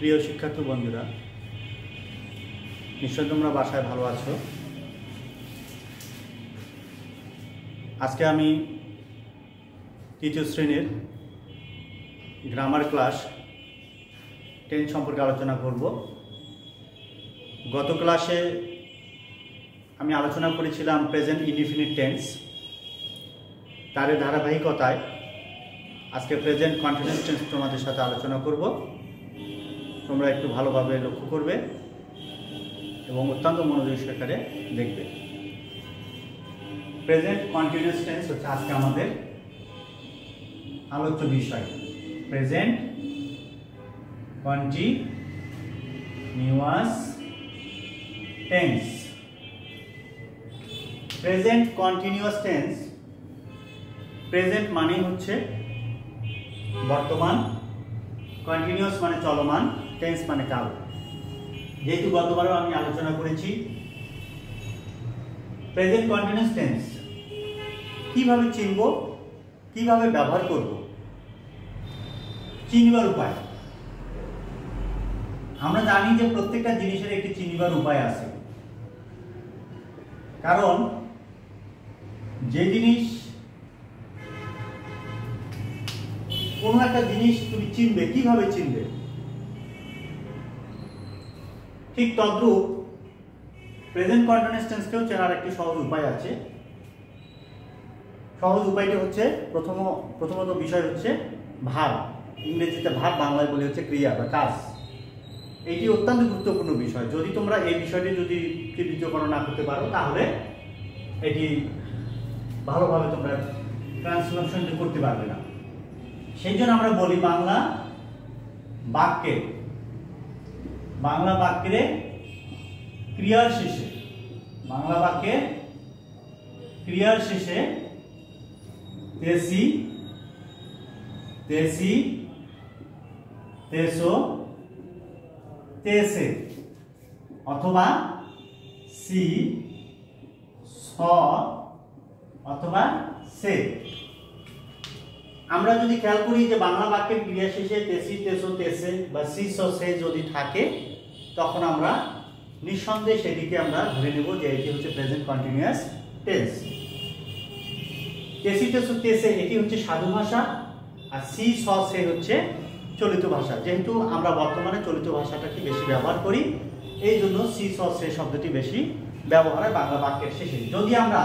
প্রিয় শিক্ষার্থী বন্ধুরা, নিশ্চয় তোমরা বাসায় ভালো আছো। আজকে আমি তৃতীয় শ্রেণীর গ্রামার ক্লাস 10 সম্পর্কে আলোচনা করব। গত ক্লাসে আমি আলোচনা করেছিলাম প্রেজেন্ট ইনডিফিনিট টেন্স, তার ধারাবাহিকতায় আজকে প্রেজেন্ট কন্টিনিউয়াস টেন্স তোমাদের সাথে আলোচনা করব। তোমরা একটু ভালোভাবে লক্ষ্য করবে এবং অত্যন্ত মনোযোগ সহকারে দেখবে। প্রেজেন্ট কন্টিনিউয়াস টেন্স হচ্ছে আজকে আমাদের আলোচ্য বিষয়। Present continuous tense. Present continuous tense, present মানে হচ্ছে বর্তমান, কন্টিনিউয়াস মানে চলমান, টেন্স মানে কাল। যেহেতু গতবারও আমি আলোচনা করেছি প্রেজেন্ট কন্টিনিউয়াস টেন্স কিভাবে চিনব, কিভাবে ব্যবহার করব, চিনবার উপায়। আমরা জানি যে প্রত্যেকটা জিনিসের একটি চিনবার উপায় আছে, কারণ যে জিনিস, কোন একটা জিনিস তুমি চিনবে, কিভাবে চিনবে, ঠিক তদ্রূপ প্রেজেন্ট কন্টিনিউয়াস টেন্সকেও চেনার একটি সহজ উপায় আছে। সহজ উপায়টি হচ্ছে প্রথমত বিষয় হচ্ছে ভার্ব। ইংরেজিতে ভার্ব, বাংলায় বলে হচ্ছে ক্রিয়া বা কাজ। এটি অত্যন্ত গুরুত্বপূর্ণ বিষয়। যদি তোমরা এই বিষয়টি যদি কৃতিত্বকরণ না করতে পারো, তাহলে এটি ভালোভাবে তোমরা ট্রান্সলেশন করতে পারবে না। সেই জন্য আমরা বলি বাংলা বাক্যে ক্রিয়ার শেষে, বাংলা বাক্যে ক্রিয়ার শেষে তেসি, তেসি, তেসো, তেসে অথবা সি, স অথবা সে। আমরা যদি খেয়াল করি যে বাংলা বাক্যের ক্রিয়া শেষে তেসি, তেসো, তেসে বা সি, স, সে যদি থাকে, তখন আমরা নিঃসন্দেহে সেটিকে আমরা ধরে নেব যে এটি হচ্ছে প্রেজেন্ট কন্টিনিউয়াস টেন্স। তেসি, তেসো, তেসে এটি হচ্ছে সাধু ভাষা, আর সি, স, সে হচ্ছে চলিত ভাষা। যেহেতু আমরা বর্তমানে চলিত ভাষাটাকে বেশি ব্যবহার করি, এই জন্য সি, স, সে শব্দটি বেশি ব্যবহার হয় বাংলা বাক্যের শেষে। যদি আমরা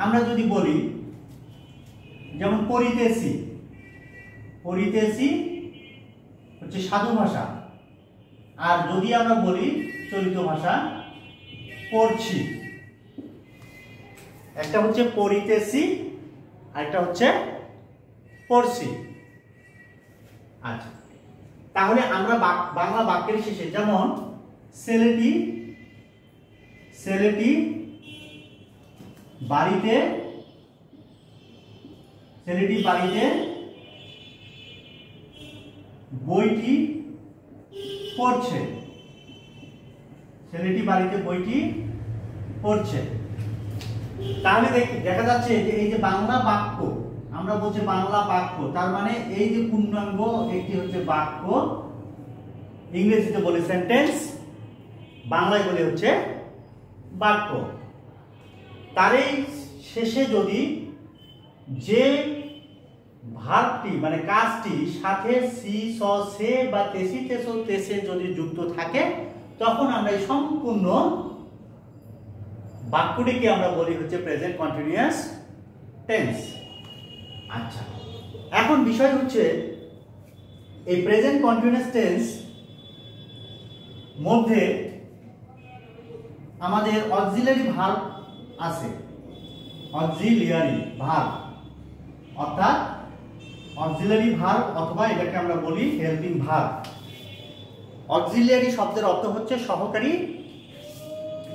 আমরা যদি বলি যেমন পড়িতেছি, পড়িতেছি হচ্ছে সাধু ভাষা, আর যদি আমরা বলি চলিত ভাষা পড়ছি, একটা হচ্ছে পড়িতেছি আর একটা হচ্ছে পড়ছি। আচ্ছা, তাহলে আমরা বাংলা বাক্যের শেষে যেমন ছেলেটি, ছেলেটি বাড়িতে, ছেলেটি বাড়িতে বইটি পড়ছে, ছেলেটি বাড়িতে বইটি পড়ছে। তাহলে দেখা যাচ্ছে যে এই যে বাংলা বাক্য, আমরা বলছি বাংলা বাক্য, তার মানে এই যে পূর্ণাঙ্গ একটি হচ্ছে বাক্য, ইংরেজিতে বলে সেন্টেন্স, বাংলায় বলে হচ্ছে বাক্য। তার এই শেষে যদি যে ভার্বটি মানে কাজটি সাথে সি, স, সে বা তেসি, তেসো, তেসে যদি যুক্ত থাকে, তখন আমরা এই সম্পূর্ণ বাক্যটিকে আমরা বলি হচ্ছে প্রেজেন্ট কন্টিনিউয়াস টেন্স। আচ্ছা, এখন বিষয় হচ্ছে এই প্রেজেন্ট কন্টিনিউয়াস টেন্স মধ্যে আমাদের অক্সিলারি ভার্ব আছে। অক্সিলিয়ারি ভার্ব অর্থাৎ অক্সিলারি ভার্ব, অথবা এটাকে আমরা বলি হেল্পিং ভার্ব। অক্সিলিয়ারি শব্দের অর্থ হচ্ছে সহকারী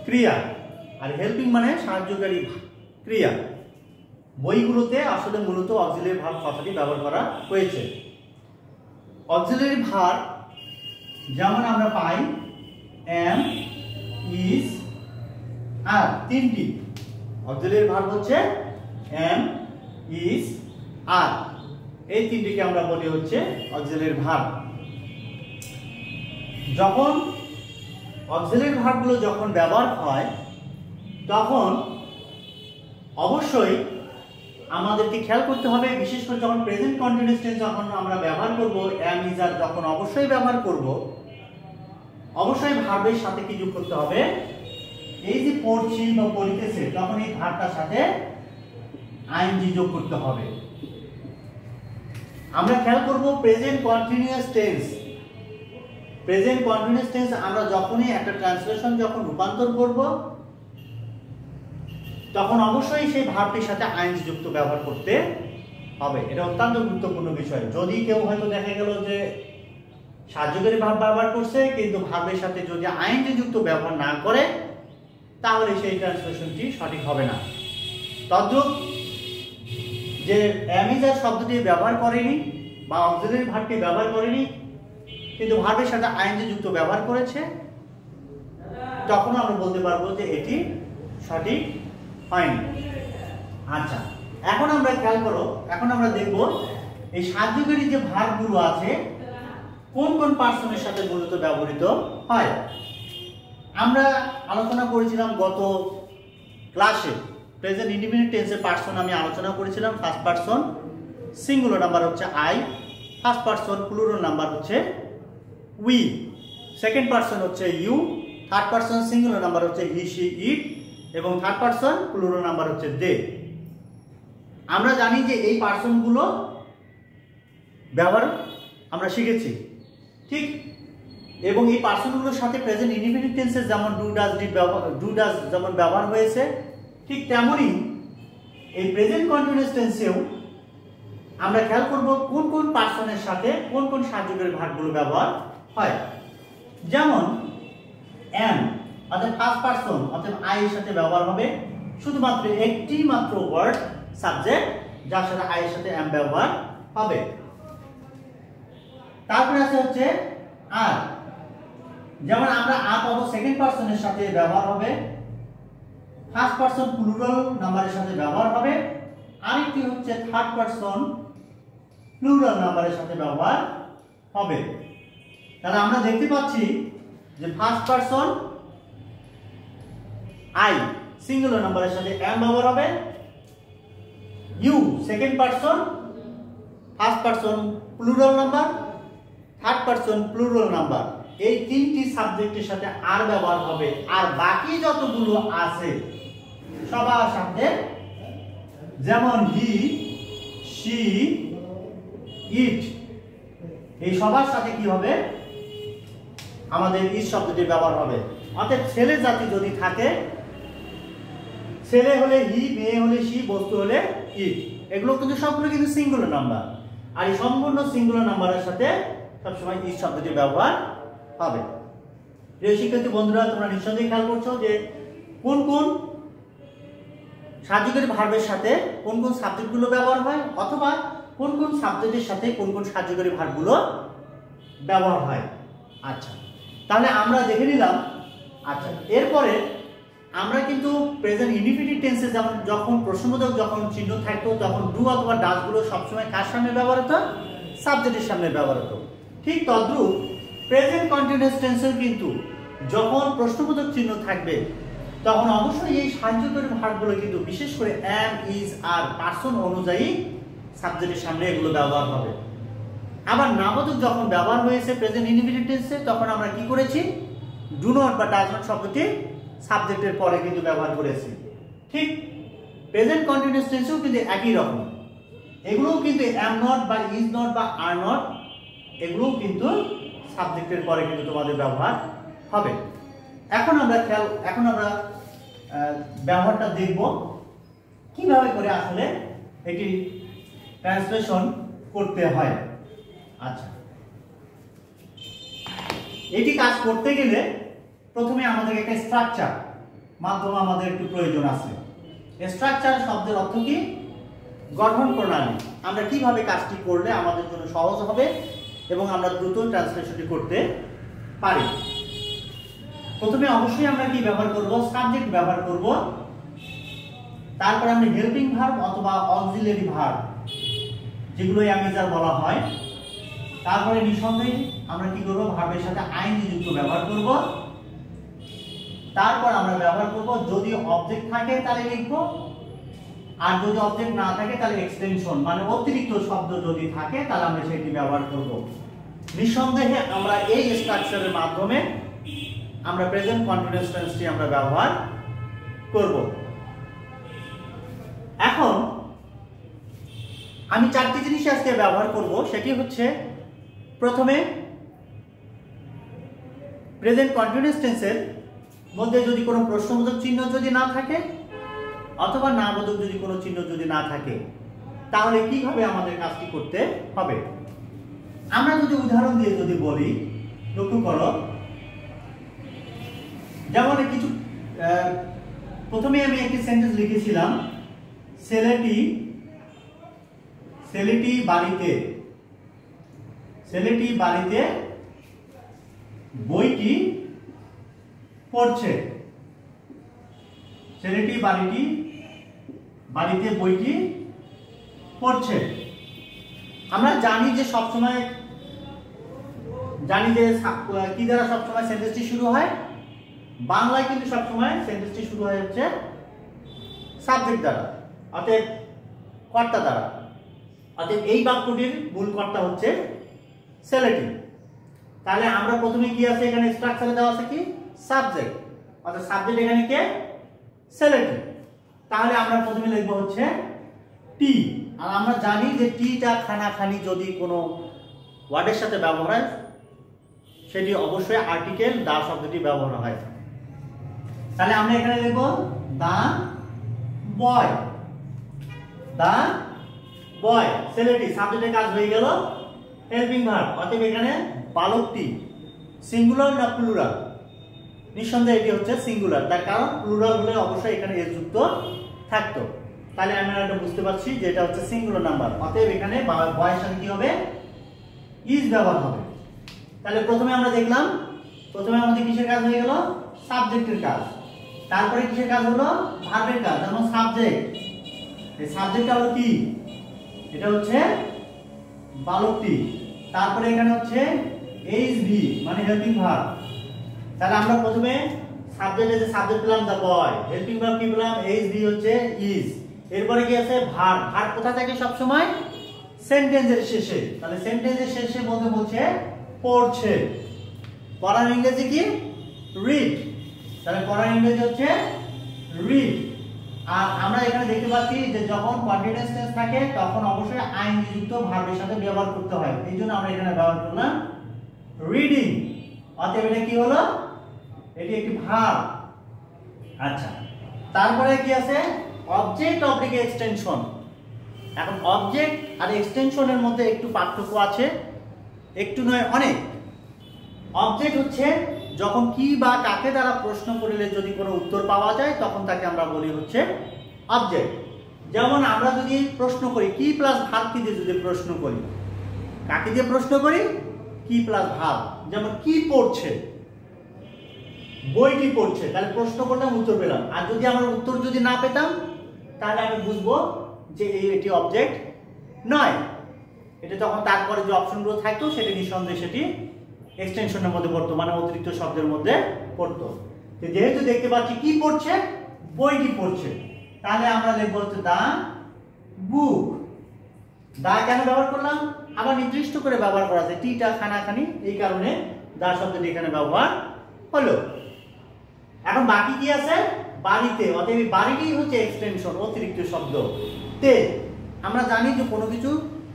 ক্রিয়া, আর হেল্পিং মানে সাহায্যকারী ক্রিয়া। বইগুলোতে আসলে মূলত অক্সিলিয়ারি ভার্ব কথাটি ব্যবহার করা হয়েছে। অক্সিলিয়ারি ভার্ব যেমন আমরা পাই এম, ইজ, আর, তিনটি অক্সিলিয়ারি ভার্ব হচ্ছে এম, ইজ, আর। এই তিনটিকে আমরা বলি হচ্ছে অক্সিলারি ভার্ব। যখন অক্সিলারি ভার্বগুলো যখন ব্যবহার হয় তখন অবশ্যই আমাদেরকে খেয়াল করতে হবে, বিশেষ করে যখন প্রেজেন্ট কন্টিনিউয়াস টেন্স যখন আমরা ব্যবহার করব, অ্যাম ইজ আর যখন অবশ্যই ব্যবহার করব, অবশ্যই ভার্বের সাথে কি যোগ করতে হবে, এই যে পড়ছি বা পড়িতেছে তখন এই ভার্বটার সাথে আইএনজি যোগ করতে হবে। আমরা খেয়াল করব present continuous tense, present continuous tense আমরা যখনই একটা ট্রান্সলেশন যখন রূপান্তর করব তখন অবশ্যই সেই ভার্বটির সাথে আইএনজি যুক্ত ব্যবহার করতে হবে। এটা অত্যন্ত গুরুত্বপূর্ণ বিষয়। যদি কেউ হয়তো দেখা গেল যে সাহায্যকারী ভার্ব ব্যবহার করছে কিন্তু ভার্বের সাথে যদি আইএনজি যুক্ত ব্যবহার না করে তাহলে সেই ট্রান্সলেশনটি সঠিক হবে না। তদ্রূপ যে অ্যামিজার শব্দটি ব্যবহার করেনি বা অক্সিলারি ভার্বটি ব্যবহার করেনি কিন্তু ভার্বের সাথে আইএনজি যুক্ত ব্যবহার করেছে, তখন আমরা বলতে পারবো যে এটি সঠিক হয়নি। আচ্ছা, এখন আমরা খেয়াল করো, এখন আমরা দেখব এই সাহায্যকারী যে ভার্বগুলো আছে কোন কোন পার্সনের সাথে মূলত ব্যবহৃত হয়। আমরা আলোচনা করেছিলাম গত ক্লাসে প্রেজেন্ট ইনডিফিনিট টেন্সের পার্সন আমি আলোচনা করেছিলাম। ফার্স্ট পার্সন সিঙ্গুলার নাম্বার হচ্ছে I, first person plural number হচ্ছে উই, সেকেন্ড পার্সন হচ্ছে you, third person singular number হচ্ছে হি শি ইট এবং থার্ড পার্সন প্লুরাল নাম্বার হচ্ছে দে। আমরা জানি যে এই পার্সনগুলো ব্যবহার আমরা শিখেছি, ঠিক? এবং এই পার্সনগুলোর সাথে প্রেজেন্ট ইনডিফিনিট টেন্সে যেমন do does did do does যেমন ব্যবহার হয়েছে, ঠিক তেমনই এই প্রেজেন্ট কন্টিনিউয়াস টেন্সেও আমরা খেয়াল করব কোন কোন পার্সনের সাথে কোন কোন সাহায্যকারী ভার্বগুলো ব্যবহার হয়। যেমন এম অর্থাৎ ফার্স্ট পার্সন অর্থাৎ আই এর সাথে ব্যবহার হবে শুধুমাত্র একটি মাত্র ওয়ার্ড সাবজেক্ট যার সাথে আই এর সাথে এম ব্যবহার হবে। তারপরে আছে হচ্ছে আর, যেমন আমরা আপ পাবো সেকেন্ড পার্সনের সাথে ব্যবহার হবে, ফার্স্ট পার্সন প্লুরাল নাম্বারের সাথে ব্যবহার হবে, আরেকটি হচ্ছে থার্ড পার্সন প্লুরাল নাম্বারের সাথে ব্যবহার হবে। তাহলে আমরা দেখতে পাচ্ছি যে ফার্স্ট পার্সন আই সিঙ্গুলার নাম্বারের সাথে এম ব্যবহার হবে, you second person, first person plural number, third person plural number, এই তিনটি সাবজেক্টের সাথে আর ব্যবহার হবে। আর বাকি যতগুলো আছে সবার সাথে, যেমন হি শি ইট, এই সবার সাথে কি হবে, আমাদের ইট শব্দটি ব্যবহার হবে। অর্থাৎ ছেলে জাতি যদি থাকে, ছেলে হলে হি, মেয়ে হলে শি, বস্তু হলে ইট, এগুলো কিন্তু সবগুলো কিন্তু সিঙ্গুলার নাম্বার। আর এই সম্পূর্ণ সিঙ্গুলার নাম্বারের সাথে সবসময় ইট শব্দটি ব্যবহার হবে। প্রিয় শিক্ষার্থী বন্ধুরা, তোমরা নিঃসন্দেহে খেয়াল করছো যে কোন কোন সাহায্যকারী ভার্বের সাথে কোন কোন সাবজেক্টগুলো ব্যবহার হয়, অথবা কোন কোন সাবজেক্টের সাথে কোন কোন সাহায্যকারী ভার্বগুলো ব্যবহার হয়। আচ্ছা, তাহলে আমরা দেখে নিলাম। আচ্ছা, এরপরে আমরা কিন্তু প্রেজেন্ট ইনডিফিনিট টেন্সে যেমন যখন প্রশ্নবোধক যখন চিহ্ন থাকতো তখন ডু অথবা ডাজ গুলো সবসময় কার সামনে ব্যবহার হতো, সাবজেক্টের সামনে ব্যবহার হতো। ঠিক তদ্রূপ প্রেজেন্ট কন্টিনিউয়াস টেন্সেও কিন্তু যখন প্রশ্নবোধক চিহ্ন থাকবে তখন অবশ্যই এই সাহায্যকারী ভার্বগুলো কিন্তু বিশেষ করে এম ইজ আর পার্সন অনুযায়ী সাবজেক্টের সামনে এগুলো ব্যবহার হবে। আবার নামবোধক যখন ব্যবহার হয়েছে প্রেজেন্ট ইনডিফিনিট টেন্সে তখন আমরা কি করেছি, ডু নট বা ডাজ নট শব্দটি সাবজেক্টের পরে কিন্তু ব্যবহার করেছি। ঠিক প্রেজেন্ট কন্টিনিউয়াস টেন্সেও কিন্তু একই রকম, এগুলোও কিন্তু এম নট বা ইজ নট বা আর নট, এগুলোও কিন্তু সাবজেক্টের পরে কিন্তু তোমাদের ব্যবহার হবে। এখন আমরা ব্যবহারটা দেখব কিভাবে করে আসলে এটি ট্রান্সলেশন করতে হয়। আচ্ছা, এটি কাজ করতে গেলে প্রথমে আমাদের একটা স্ট্রাকচার মাধ্যম আমাদের একটু প্রয়োজন আছে। স্ট্রাকচার শব্দের অর্থ কি, গঠন প্রণালী। আমরা কিভাবে কাজটি করলে আমাদের জন্য সহজ হবে এবং আমরা দ্রুত ট্রান্সলেশনটি করতে পারি। প্রথমে অবশ্যই আমরা কি ব্যবহার করব, সাবজেক্ট ব্যবহার করব, তারপর আমরা হেল্পিং ভার্ব অথবা অক্সিলারি ভার্ব যেগুলো অ্যামিজার বলা হয়। তারপরে নিঃসন্দেহে আমরা কি করব, ভার্বের সাথে আইএনজি যুক্ত ব্যবহার করব। তারপর আমরা ব্যবহার করব যদি অবজেক্ট থাকে তাহলে লিখব, আর যদি অবজেক্ট না থাকে তাহলে এক্সটেনশন মানে অতিরিক্ত শব্দ যদি থাকে তাহলে আমরা সেটি ব্যবহার করব। নিঃসন্দেহে আমরা এই স্ট্রাকচারের মাধ্যমে আমরা প্রেজেন্ট কন্টিনিউয়াস টেন্সটি আমরা ব্যবহার করব। এখন আমি চারটি জিনিস আজকে ব্যবহার করব। সেটি হচ্ছে, প্রথমে প্রেজেন্ট কন্টিনিউয়াস টেন্সের মধ্যে যদি কোনো প্রশ্নবোধক চিহ্ন যদি না থাকে অথবা না বোধক যদি কোনো চিহ্ন যদি না থাকে তাহলে কিভাবে আমাদের কাজটি করতে হবে। আমরা যদি উদাহরণ দিয়ে যদি বলি, লক্ষ্য করো, যেমন কিছু প্রথমে আমি একটি সেন্টেন্স লিখেছিলাম, ছেলেটি বাড়িতে বইটি পড়ছে। ছেলেটি বাড়িতে বইটি পড়ছে। আমরা জানি যে সবসময় কি দ্বারা সবসময় সেন্টেন্সটি শুরু হয়, বাংলায় কিন্তু সবসময় সেন্টেন্সটি শুরু হয় হচ্ছে সাবজেক্ট দ্বারা, অতএব কর্তা দ্বারা। অতএব এই বাক্যটির মূল কর্তা হচ্ছে ছেলেটি। তাহলে আমরা প্রথমে কি আছে, এখানে স্ট্রাকচারে দেওয়া আছে কি সাবজেক্ট, অর্থাৎ সাবজেক্ট এখানে কে, ছেলেটি। তাহলে আমরা প্রথমে লিখব হচ্ছে টি। আর আমরা জানি যে টিটা খানাখানি যদি কোনো ওয়ার্ডের সাথে ব্যবহার হয় সেটি অবশ্যই আর্টিকেল দা শব্দটি ব্যবহার হয়। তাহলে আমরা এখানে লিখব দা বয়, ছেলেটি, সাবজেক্টের কাজ হয়ে গেল হেল্পিং ভার্ব। অতএব এখানে বালকটি সিঙ্গুলার না প্লুরাল, নিঃসন্দেহে এটি হচ্ছে সিঙ্গুলার, তার কারণ প্লুরাল হলে অবশ্যই এখানে এস যুক্ত থাকতো। তাহলে আমরা এটা বুঝতে পারছি যে এটা হচ্ছে সিঙ্গুলার নাম্বার। অতএব এখানে বয়ের সাথে কি হবে, ইজ ব্যবহার হবে। তাহলে প্রথমে আমরা দেখলাম, প্রথমে আমাদের কিসের কাজ হয়ে গেল, সাবজেক্টের কাজ। তারপরে কিসের কাজ হলো, ভার্বের কাজ। যেমন সাবজেক্ট, এই সাবজেক্টটা হলো কি, এটা হচ্ছে বালকটি। তারপরে এখানে হচ্ছে এইচ ভি মানে হেল্পিং ভার্ব। তাহলে আমরা প্রথমে সাবজেক্ট পেলাম দা বয়, হেল্পিং ভার্ব কি পেলাম, এইচ ভি হচ্ছে ইজ। এরপরে কি আছে ভার্ব। ভার্ব কোথা থাকে সব সময়, সেন্টেন্সের শেষে। তাহলে সেন্টেন্সের শেষে মধ্যে বলছে পড়ছে। পড়ার ইংরেজি কি, রিড। তাহলে পড়ার ইংরেজি হচ্ছে রিড। আর আমরা এখানে দেখতে পাচ্ছি যে যখন কন্টিনিউয়াস টেন্স থাকে তখন অবশ্যই আইএনজি যুক্ত ভার্বের সাথে ব্যবহার করতে হয়। এইজন্য আমরা এখানে ব্যবহার করলাম রিডিং। অতএব এটা কি হলো, এটি একটি ভার্ব। আচ্ছা, তারপরে কি আছে, অবজেক্ট অবলিক এক্সটেনশন। এখন অবজেক্ট আর এক্সটেনশনের মধ্যে একটু পার্থক্য আছে, একটু নয় অনেক। অবজেক্ট হচ্ছে যখন কি বা কাকে দ্বারা প্রশ্ন করলে যদি কোনো উত্তর পাওয়া যায় তখন তাকে আমরা বলি হচ্ছে অবজেক্ট। যেমন আমরা যদি প্রশ্ন করি কি প্লাস ভার্ব কি দিয়ে যদি প্রশ্ন করি, কাকে দিয়ে প্রশ্ন করি, কি প্লাস ভার্ব। যেমন কি পড়ছে, বইটি পড়ছে, তাহলে প্রশ্ন করলাম, উত্তর পেলাম। আর যদি আমরা উত্তর যদি না পেতাম তাহলে আমি বুঝবো যে এটি অবজেক্ট নয়। এটা তখন তারপরে যে অপশনগুলো থাকতো সেটি নিঃসন্দেহে সেটি এক্সটেনশনের মধ্যে পড়তো, মানে অতিরিক্ত শব্দের মধ্যে পড়তো। যেহেতু দেখতে পাচ্ছি কি পড়ছে, বইটি পড়ছে, তাহলে আমরা লিখবো হচ্ছে দা বুক। দা কেন ব্যবহার করলাম, আবার নির্দিষ্ট করে ব্যবহার করা আছে, টিটা খানাখানি, এই কারণে দা শব্দটি এখানে ব্যবহার হলো। এখন বাকি কি আছে, বাড়িতে। অতএব বাড়িটি হচ্ছে এক্সটেনশন, অতিরিক্ত শব্দ। তে আমরা জানি যে কোনো কিছু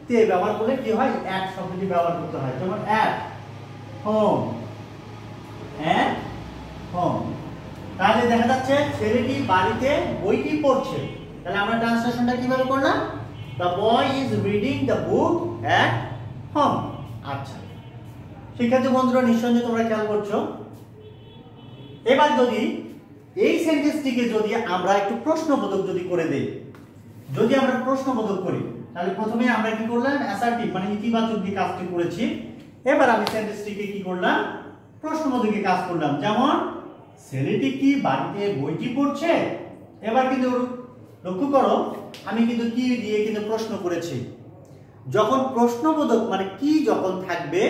তে ব্যবহার করলে কি হয়, অ্যাট শব্দটি ব্যবহার করতে হয়। যেমন অ্যাট হোম, অ্যাট হোম। তাহলে দেখা যাচ্ছে ছেলেটি বাড়িতে বইটি পড়ছে। তাহলে আমরা ট্রান্সলেশনটা কিভাবে করলাম, the boy is reading the book at home. আচ্ছা শিক্ষার্থী বন্ধুরা, নিঃসন্দেহে তোমরা খেয়াল করছো। এবার যদি এই সেন্টেন্সটিকে যদি আমরা একটু প্রশ্নবোধক যদি করে দেই, যদি আমরা প্রশ্নবোধক করি, তাহলে প্রথমে আমরা কি করলাম, অ্যাসার্টিভ মানে ইতিবাচক দিয়ে কাজটি করেছি। এবার আমি সেন্টেন্সটিকে কি করলাম, প্রশ্নবোধকে কাজ করলাম। যেমন ছেলেটি কি বাড়িতে বইটি পড়ছে। এবার কিন্তু লক্ষ্য করো, আমি কিন্তু কি দিয়ে কিন্তু প্রশ্ন করেছি। যখন প্রশ্নবোধক মানে কি যখন থাকবে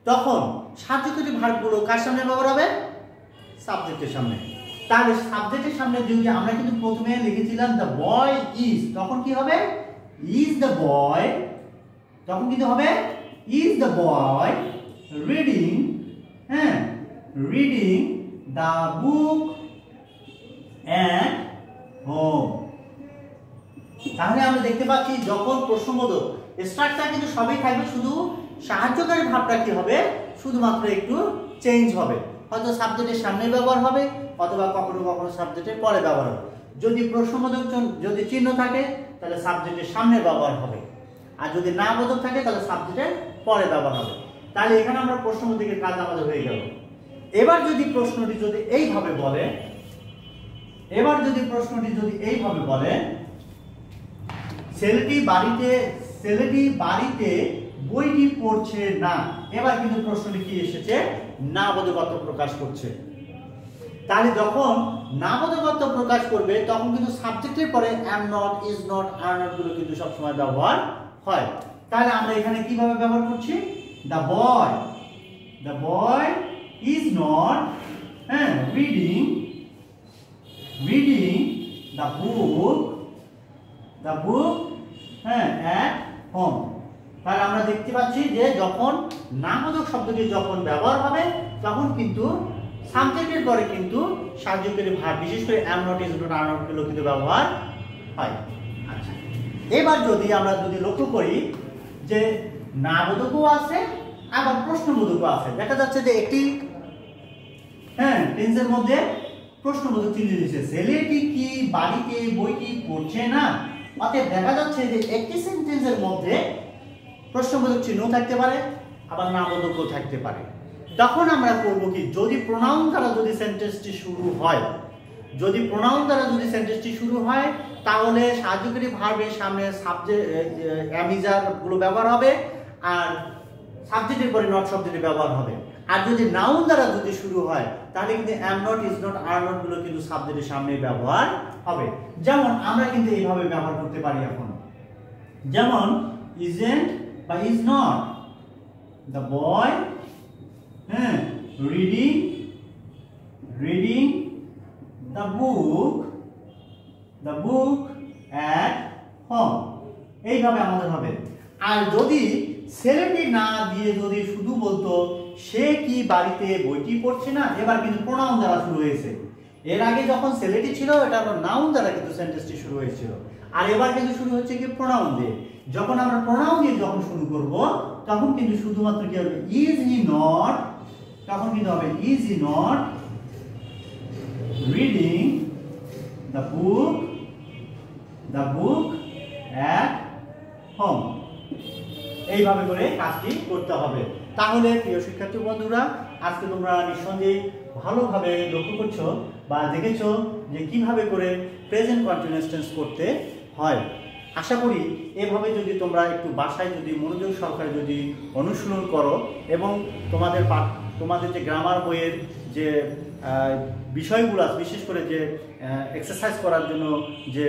তখন সাহায্যকারী ভার্বগুলো কার সামনে ব্যবহার হবে? সাবজেক্টের সামনে। তাহলে সাবজেক্টের সামনে যদি আমরা কিন্তু প্রথমে লিখেছিলাম দ্য বয় ইজ, তখন কি হবে? ইজ দ্য বয়, তখন কিন্তু হবে ইজ দ্য বয় রিডিং, হ্যাঁ, reading the book at home. তাহলে আমরা দেখতে পাচ্ছি যখন প্রশ্নবোধক স্ট্রাকচার কিন্তু সবই থাকবে, শুধু সাহায্যকারী ভাবটা কি হবে শুধুমাত্র একটু চেঞ্জ হবে, হয়তো সাবজেক্টের সামনে ব্যবহার হবে অথবা কখনো কখনো সাবজেক্টের পরে ব্যবহার হবে। যদি প্রশ্নবোধক যদি চিহ্ন থাকে তাহলে সাবজেক্টের সামনে ব্যবহার হবে, আর যদি না বোধক থাকে তাহলে সাবজেক্টের পরে ব্যবহার হবে। তাহলে এখানে আমরা প্রশ্নবোধকের কাজ আমাদের হয়ে গেল। এবার যদি প্রশ্নটি যদি এইভাবে বলে, এবার যদি প্রশ্নটি যদি এইভাবে বলে ছেলেটি বাড়িতে বইটি পড়ছে না, এবার কিন্তু প্রশ্নটি কি এসেছে? না বোধকত্ব প্রকাশ করছে। তাহলে যখন না বোধকত্ব প্রকাশ করবে তখন কিন্তু সাবজেক্টের পরে am not, is not, are not গুলো কিন্তু সবসময় ব্যবহার হয়। তাহলে আমরা এখানে কিভাবে ব্যবহার করছি? the boy is not, হ্যাঁ, reading the book, হ্যাঁ, at home। তাহলে আমরা দেখতে পাচ্ছি যে যখন নামবোধক শব্দটি যখন ব্যবহার হবে তখন কিন্তু সাবজেক্টের পরে কিন্তু সাহায্যকারী ভার্ব, বিশেষ করে am not, is not, are not গুলো কিন্তু ব্যবহার হয়। আচ্ছা, এবার যদি আমরা লক্ষ্য করি যে নামবোধকও আছে আবার প্রশ্নবোধকও আছে, দেখা যাচ্ছে যে একটি, হ্যাঁ, টেন্সের মধ্যে প্রশ্নবোধক চিহ্ন দিয়েছে, ছেলেটি কি বাড়িতে বইটি পড়ছে না। অতএব দেখা যাচ্ছে যে একটি সেন্টেন্সের মধ্যে প্রশ্নবোধক চিহ্ন থাকতে পারে আবার নামবোধকও থাকতে পারে। তখন আমরা করব কি, যদি প্রোনাউন দ্বারা যদি সেন্টেন্সটি শুরু হয়, যদি প্রোনাউন দ্বারা যদি সেন্টেন্সটি শুরু হয় তাহলে সাহায্যকারী ভার্বের সামনে অ্যামিজার গুলো ব্যবহার হবে আর সাবজেক্টের পরে নট শব্দটি ব্যবহার হবে। আর যদি নাউন দ্বারা যদি শুরু হয় তাহলে কিন্তু am not, is not, are not গুলো কিন্তু সাবজেক্টের সামনে ব্যবহার হবে। যেমন আমরা কিন্তু এইভাবে ব্যবহার করতে পারি এখন, যেমন isn't বা is not the boy, হ্যাঁ, reading the book at home, এইভাবে আমাদের হবে। আর যদি ছেলেটি না দিয়ে যদি শুধু বলতো সে কি বাড়িতে বইটি পড়ছে না, এবার কিন্তু প্রোনাউন দ্বারা শুরু হয়েছে। এর আগে যখন ছেলেটি ছিল এটা নাউন দ্বারা কিন্তু সেন্টেন্সটি শুরু হয়েছিল, আর এবার কিন্তু শুরু হচ্ছে কি প্রোনাউন দিয়ে। যখন আমরা প্রোনাউন দিয়ে যখন শুরু করব তখন কিন্তু শুধুমাত্র কি হবে? ইজ হি নট, তখন কিন্তু হবে is he not reading the book at home, এইভাবে করে কাজটি করতে হবে। তাহলে প্রিয় শিক্ষার্থী বন্ধুরা, আজকে তোমরা নিঃসন্দেহে ভালোভাবে লক্ষ্য করছো বা দেখেছো যে কিভাবে করে প্রেজেন্ট কন্টিনিউয়াস টেন্স করতে হয়। আশা করি এভাবে যদি তোমরা একটু বাসায় যদি মনোযোগ সহকারে যদি অনুশীলন করো এবং তোমাদের যে গ্রামার বইয়ের যে বিষয়গুলো আছে, বিশেষ করে যে এক্সারসাইজ করার জন্য যে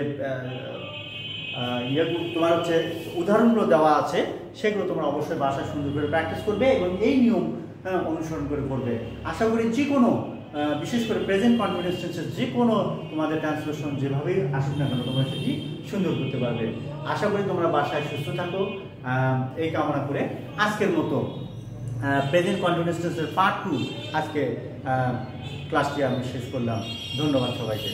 তোমার হচ্ছে উদাহরণগুলো দেওয়া আছে সেগুলো তোমরা অবশ্যই বাসায় সুন্দর করে প্র্যাকটিস করবে এবং এই নিয়ম অনুসরণ করে করবে। আশা করি যে কোনো বিশেষ করে প্রেজেন্ট কন্টিনিউয়াস টেন্সের যে কোনো তোমাদের ট্রান্সলেশন যেভাবেই আসুক না কেন তোমরা সেটি সুন্দর করতে পারবে। আশা করি তোমরা বাসায় সুস্থ থাকো, এই কামনা করে আজকের মতো প্রেজেন্ট কন্টিনিউয়াস টেন্সের পার্ট 2 আজকে ক্লাসটি আমি শেষ করলাম। ধন্যবাদ সবাইকে।